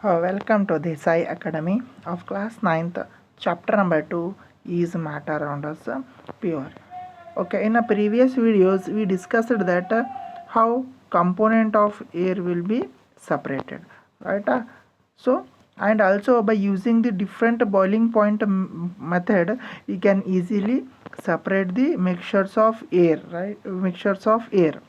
Welcome to the Sai Academy of class 9th. Chapter number 2 is matter around us pure. Okay, in the previous videos we discussed that how component of air will be separated, right? So and also by using the different boiling point method we can easily separate the mixtures of air, right? Mixtures of air.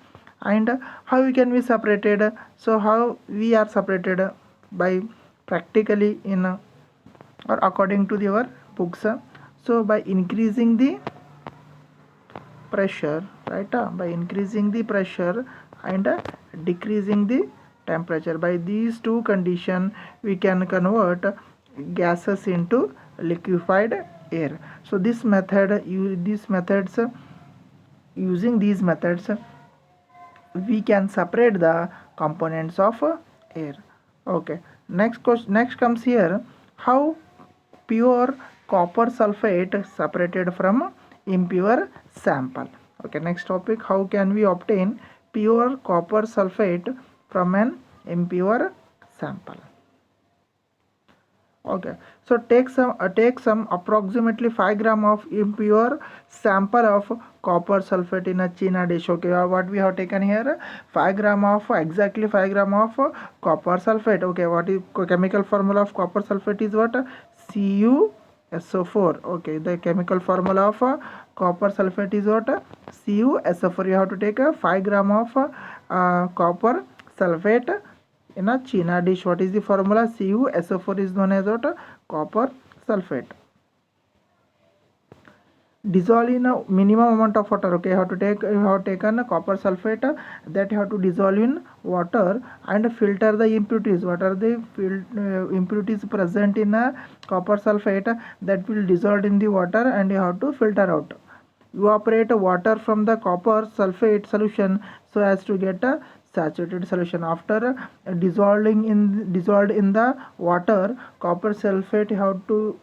And how we can be separated? So how we are separated? By practically in or according to your books. So by increasing the pressure, right? By increasing the pressure and decreasing the temperature, by these two conditions we can convert gases into liquefied air. So this method, using these methods we can separate the components of air. Okay, next comes here, how pure copper sulphate separated from impure sample. Okay, next topic, how can we obtain pure copper sulphate from an impure sample. Okay, so take some approximately 5 gram of impure sample of copper sulphate in a china dish. Okay, what we have taken here, 5 gram of exactly 5 gram of copper sulphate. Okay, what is chemical formula of copper sulphate is what? CuSO4. Okay, the chemical formula of copper sulphate is what? CuSO4. You have to take 5 gram of copper sulphate in a china dish. What is the formula? CuSO4 is known as what? Copper sulphate. Dissolve in a minimum amount of water. Okay, you have taken copper sulphate, that you have to dissolve in water and filter the impurities. What are the impurities present in a copper sulphate? That will dissolve in the water and you have to filter out. Evaporate water from the copper sulphate solution so as to get a saturated solution. After dissolved in the water, copper sulphate have to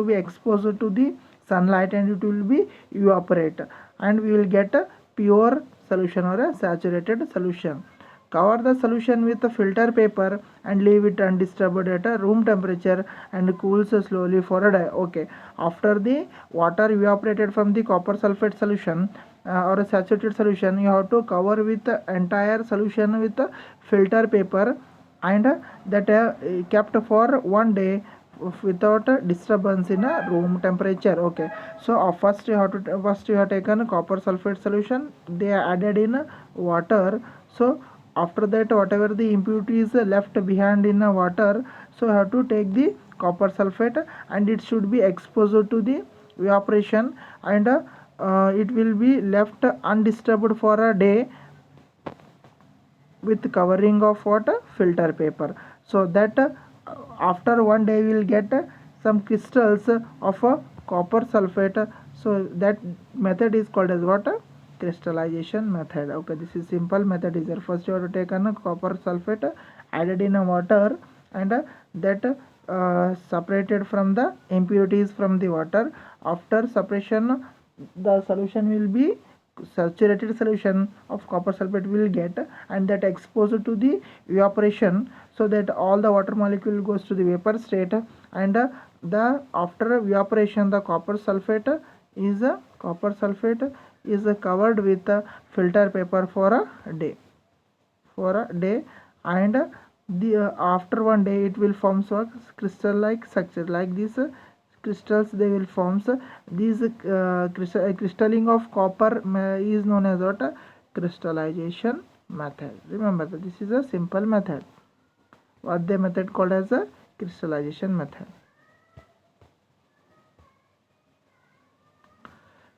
be exposed to the sunlight and it will be evaporate and we will get a pure solution or a saturated solution. Cover the solution with a filter paper and leave it undisturbed at a room temperature and cools slowly for a day. Okay, after the water evaporated from the copper sulphate solution or a saturated solution, you have to cover with the entire solution with a filter paper and that kept for 1 day without disturbance in a room temperature. Okay, so first you have taken copper sulphate solution, they are added in water. So after that, whatever the impurities left behind in the water, so you have to take the copper sulphate and it should be exposed to the evaporation and it will be left undisturbed for a day with covering of what? Filter paper. So that after 1 day we will get some crystals of copper sulphate. So that method is called as what? Crystallization method. Okay, this is simple method is there. First you have to take a copper sulphate added in a water and that separated from the impurities from the water. After separation the solution will be saturated solution of copper sulphate will get and that exposed to the evaporation so that all the water molecule goes to the vapor state and the after evaporation the copper sulphate is covered with filter paper for a day and the after 1 day it will form crystal like structure like this. Crystals they will form. These crystalling of copper is known as what? Crystallization method. Remember that this is a simple method. What the method called as a crystallization method.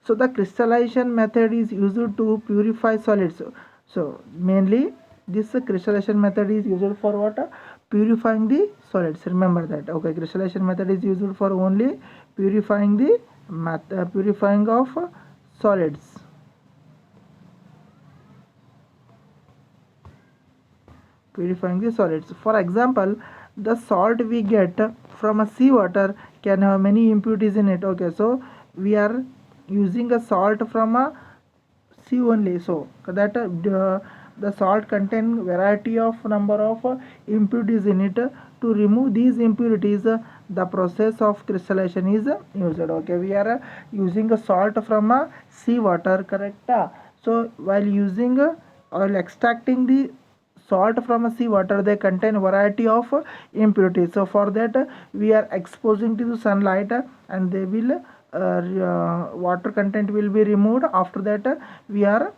So the crystallization method is used to purify solids. So mainly this crystallization method is used for what? Purifying the solids. Remember that. Okay, crystallization method is used for only purifying the purifying of solids. Purifying the solids. For example, the salt we get from a seawater can have many impurities in it. Okay, so we are using a salt from a sea only, so that the salt contain variety of number of impurities in it. To remove these impurities, the process of crystallization is used. Okay, we are using a salt from sea water, correct? So while using or extracting the salt from sea water, they contain variety of impurities. So for that we are exposing to the sunlight, and they will water content will be removed. After that we are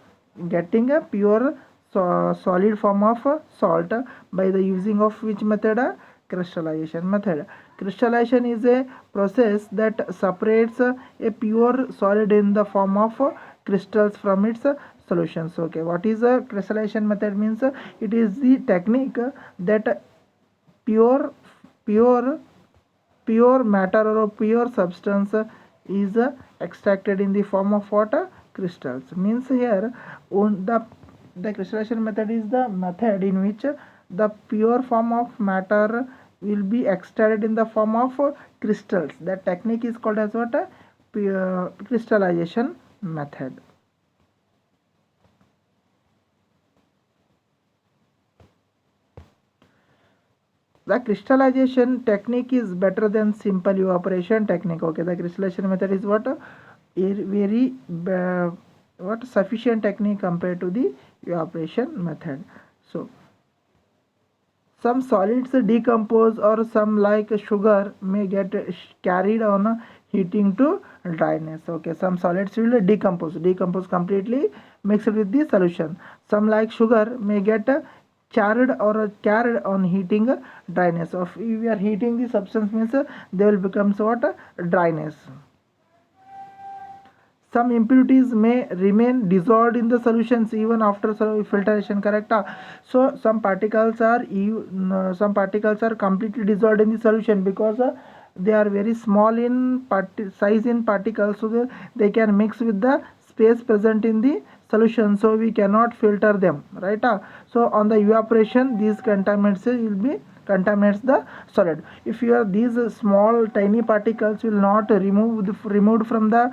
getting a pure solid form of salt by the using of which method? Crystallization method. Crystallization is a process that separates a pure solid in the form of crystals from its solutions. Okay, what is a crystallization method? Means it is the technique that pure pure pure matter or pure substance is extracted in the form of water crystals. Means here on the crystallization method is the method in which the pure form of matter will be extracted in the form of crystals. That technique is called as what? Pure crystallization method. The crystallization technique is better than simple evaporation technique. Okay, the crystallization method is what? A very what sufficient technique compared to the evaporation method. So some solids decompose, or some like sugar may get carried on heating to dryness. Okay, some solids will decompose completely mixed with the solution. Some like sugar may get charred or carried on heating dryness. If we are heating the substance, means they will become what? Dryness. Some impurities may remain dissolved in the solutions even after filtration, correct? So some particles are completely dissolved in the solution because they are very small in size in particles, so they can mix with the space present in the solution, so we cannot filter them, right? So on the evaporation, these contaminants will be contaminates the solid. If you are these small tiny particles will not removed from the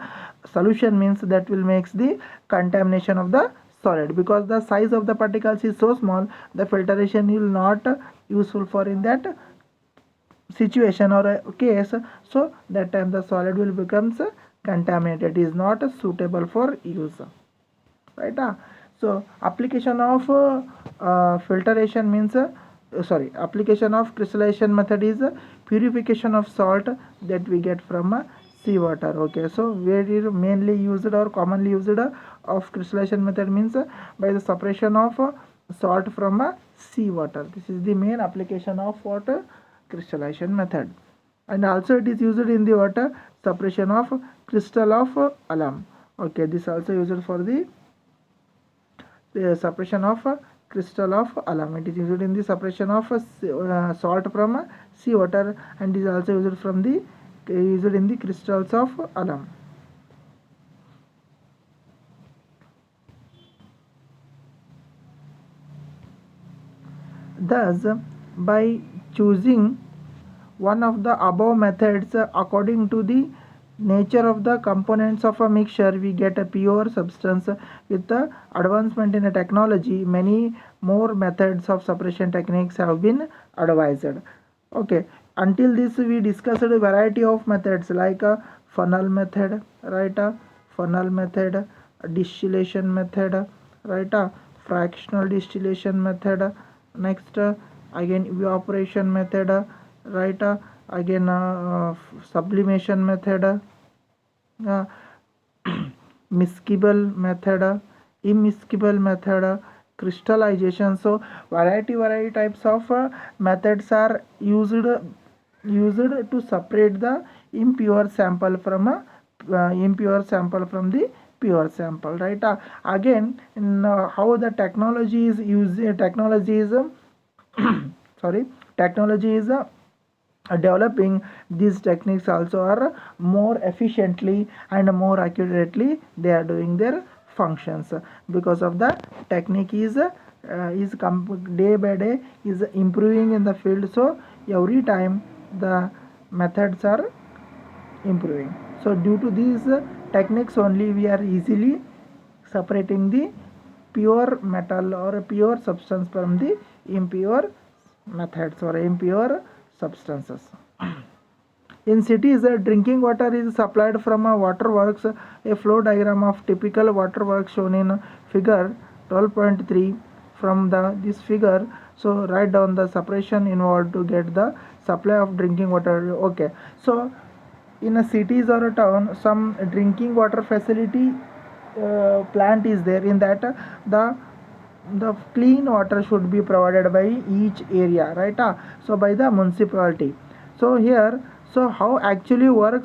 solution, means that will makes the contamination of the solid, because the size of the particles is so small, the filtration will not useful for in that situation or a case. So that time the solid will becomes contaminated, is not suitable for use, right? So application of filtration means application of crystallization method is purification of salt that we get from sea water. Okay, so where is mainly used or commonly used of crystallization method? Means by the separation of salt from sea water. This is the main application of water crystallization method. And also it is used in the water separation of crystal of alum. Okay, this also used for the separation of crystal of alum. It is used in the separation of salt from sea water, and is also used from the used in the crystals of alum. Thus, by choosing one of the above methods according to the nature of the components of a mixture, we get a pure substance. With the advancement in the technology, many more methods of separation techniques have been advised. Okay, until this we discussed a variety of methods like a funnel method, right? Funnel method, distillation method, right? Fractional distillation method. Next, again evaporation method, right? Again sublimation method, miscible method, immiscible method, crystallization. So variety types of methods are used to separate the impure sample from the pure sample, right? Again in how the technology is used, technology is sorry technology is developing. These techniques also are more efficiently and more accurately they are doing their functions, because of the technique is day by day is improving in the field. So every time the methods are improving. So due to these techniques only, we are easily separating the pure metal or a pure substance from the impure methods or impure substances. In cities, drinking water is supplied from a waterworks. A flow diagram of typical waterworks shown in figure 12.3 from this figure. So write down the separation involved to get the supply of drinking water. Okay, so in a cities or a town, some drinking water facility plant is there. In that, the clean water should be provided by each area, right? So by the municipality. So here, so how actually work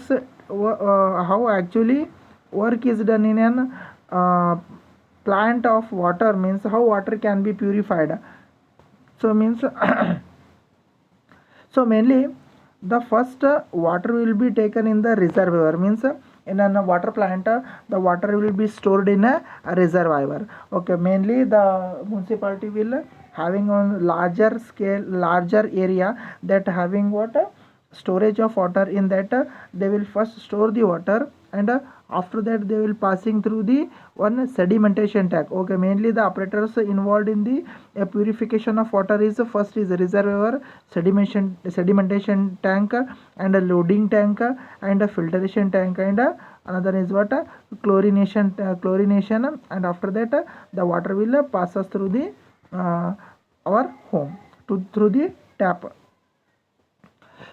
is done in an plant of water, means how water can be purified. So means so mainly the first water will be taken in the reservoir, means in a water plant the water will be stored in a reservoir. Okay, mainly the municipality will having on larger scale, larger area, that having what storage of water. In that they will first store the water, and after that they will passing through the one sedimentation tank. Okay, mainly the operators involved in the purification of water is first is reservoir, sedimentation tank, and a loading tank, and a filtration tank, and another is what chlorination, and after that the water will pass us through the our home through the tap.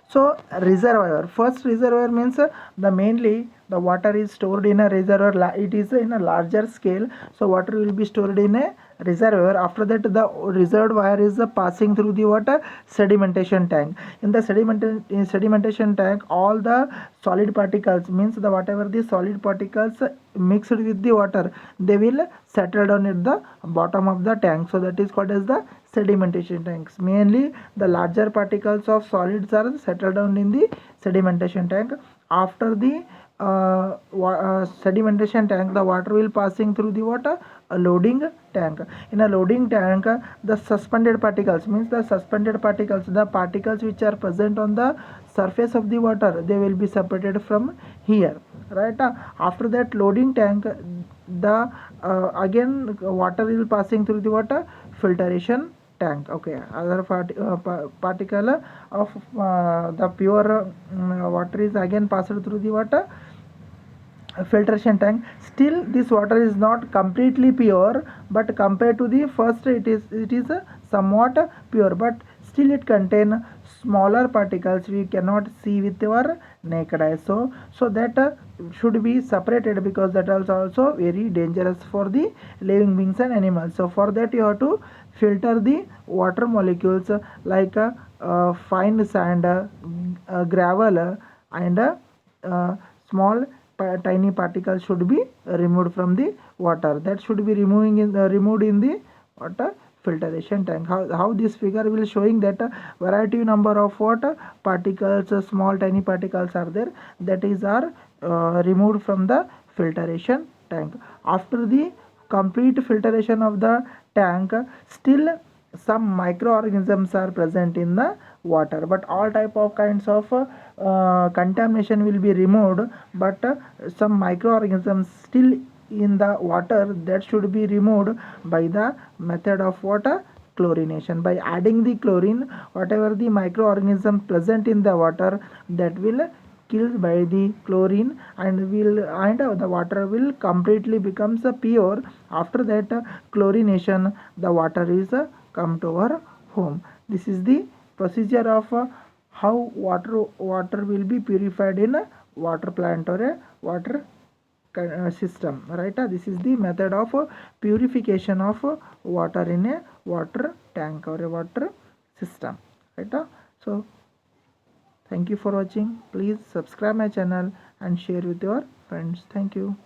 So reservoir, first reservoir means the mainly the water is stored in a reservoir. It is in a larger scale, so water will be stored in a reservoir. After that the reservoir is passing through the water sedimentation tank. In the sedimentation tank, all the solid particles, means the whatever the solid particles mixed with the water, they will settle down at the bottom of the tank. So that is called as the sedimentation tanks. Mainly the larger particles of solids are settled down in the sedimentation tank. After the sedimentation tank, the water will passing through the water a loading tank. In a loading tank, the suspended particles, means the suspended particles, the particles which are present on the surface of the water, they will be separated from here, right? After that loading tank, the again water will passing through the water filtration tank. Okay, other particle of the pure water is again passed through the water filtration tank. Still this water is not completely pure, but compared to the first it is somewhat pure, but still it contain smaller particles we cannot see with our naked eye. So that should be separated, because that is also very dangerous for the living beings and animals. So for that you have to filter the water molecules like fine sand, gravel, and small tiny particles should be removed from the water. That should be removed in the water filtration tank. How this figure will showing that variety number of water particles, small tiny particles are there, that is are removed from the filtration tank. After the complete filtration of the tank, still some microorganisms are present in the water, but all type of kinds of contamination will be removed, but some microorganisms still in the water, that should be removed by the method of water chlorination. By adding the chlorine, whatever the microorganism present in the water, that will killed by the chlorine, and the water will completely becomes pure. After that chlorination, the water is come to our home. This is the procedure of how water will be purified in a water plant or a water system, right? This is the method of purification of water in a water tank or a water system, right? So thank you for watching. Please subscribe my channel and share with your friends. Thank you.